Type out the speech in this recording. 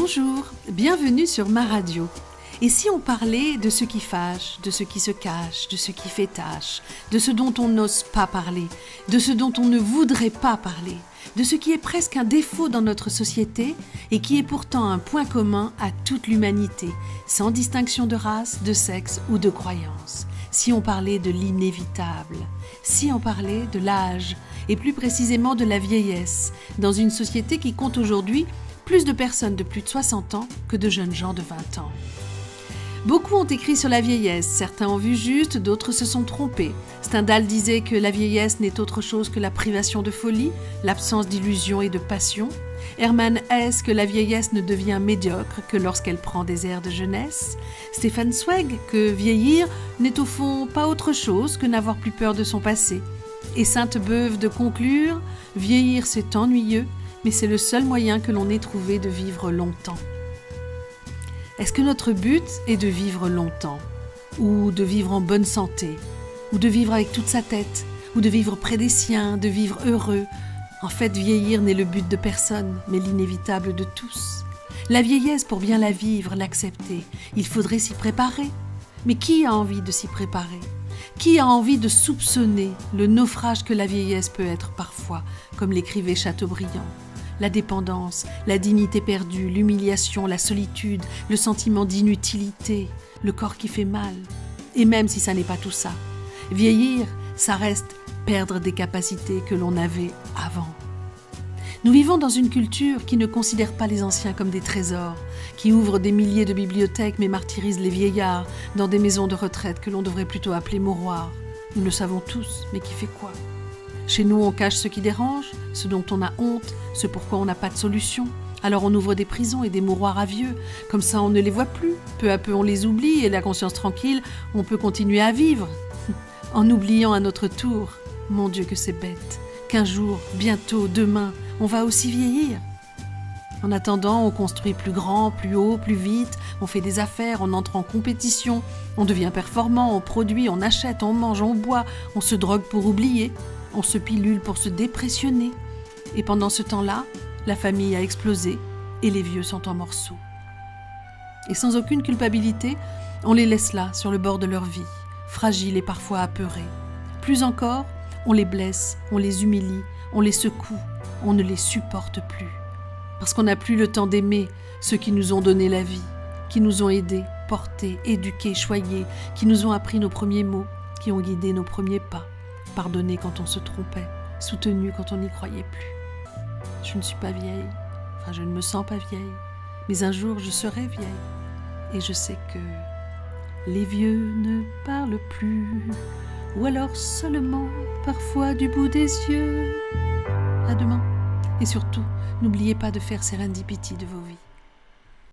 Bonjour, bienvenue sur ma radio. Et si on parlait de ce qui fâche, de ce qui se cache, de ce qui fait tâche, de ce dont on n'ose pas parler, de ce dont on ne voudrait pas parler, de ce qui est presque un défaut dans notre société et qui est pourtant un point commun à toute l'humanité, sans distinction de race, de sexe ou de croyance. Si on parlait de l'inévitable, si on parlait de l'âge et plus précisément de la vieillesse, dans une société qui compte aujourd'hui plus de personnes de plus de 60 ans que de jeunes gens de 20 ans. Beaucoup ont écrit sur la vieillesse, certains ont vu juste, d'autres se sont trompés. Stendhal disait que la vieillesse n'est autre chose que la privation de folie, l'absence d'illusion et de passion. Hermann Hesse que la vieillesse ne devient médiocre que lorsqu'elle prend des airs de jeunesse. Stefan Zweig que vieillir n'est au fond pas autre chose que n'avoir plus peur de son passé. Et Sainte-Beuve de conclure « Vieillir c'est ennuyeux, mais c'est le seul moyen que l'on ait trouvé de vivre longtemps ». Est-ce que notre but est de vivre longtemps, ou de vivre en bonne santé, ou de vivre avec toute sa tête, ou de vivre près des siens, de vivre heureux? En fait, vieillir n'est le but de personne, mais l'inévitable de tous. La vieillesse, pour bien la vivre, l'accepter, il faudrait s'y préparer. Mais qui a envie de s'y préparer? Qui a envie de soupçonner le naufrage que la vieillesse peut être parfois, comme l'écrivait Chateaubriand? La dépendance, la dignité perdue, l'humiliation, la solitude, le sentiment d'inutilité, le corps qui fait mal. Et même si ça n'est pas tout ça, vieillir, ça reste perdre des capacités que l'on avait avant. Nous vivons dans une culture qui ne considère pas les anciens comme des trésors, qui ouvre des milliers de bibliothèques mais martyrise les vieillards dans des maisons de retraite que l'on devrait plutôt appeler mouroirs. Nous le savons tous, mais qui fait quoi? Chez nous, on cache ce qui dérange, ce dont on a honte, ce pourquoi on n'a pas de solution. Alors on ouvre des prisons et des mouroirs à vieux, comme ça on ne les voit plus. Peu à peu on les oublie et la conscience tranquille, on peut continuer à vivre. En oubliant à notre tour, mon Dieu que c'est bête, qu'un jour, bientôt, demain, on va aussi vieillir. En attendant, on construit plus grand, plus haut, plus vite, on fait des affaires, on entre en compétition, on devient performant, on produit, on achète, on mange, on boit, on se drogue pour oublier. On se pilule pour se dépressionner. Et pendant ce temps-là, la famille a explosé et les vieux sont en morceaux. Et sans aucune culpabilité, on les laisse là, sur le bord de leur vie, fragiles et parfois apeurés. Plus encore, on les blesse, on les humilie, on les secoue, on ne les supporte plus. Parce qu'on n'a plus le temps d'aimer ceux qui nous ont donné la vie, qui nous ont aidés, portés, éduqués, choyés, qui nous ont appris nos premiers mots, qui ont guidé nos premiers pas. Pardonner quand on se trompait, soutenu quand on n'y croyait plus. Je ne suis pas vieille, je ne me sens pas vieille, mais un jour je serai vieille. Et je sais que les vieux ne parlent plus, ou alors seulement parfois du bout des yeux. À demain. Et surtout, n'oubliez pas de faire Serendipity de vos vies.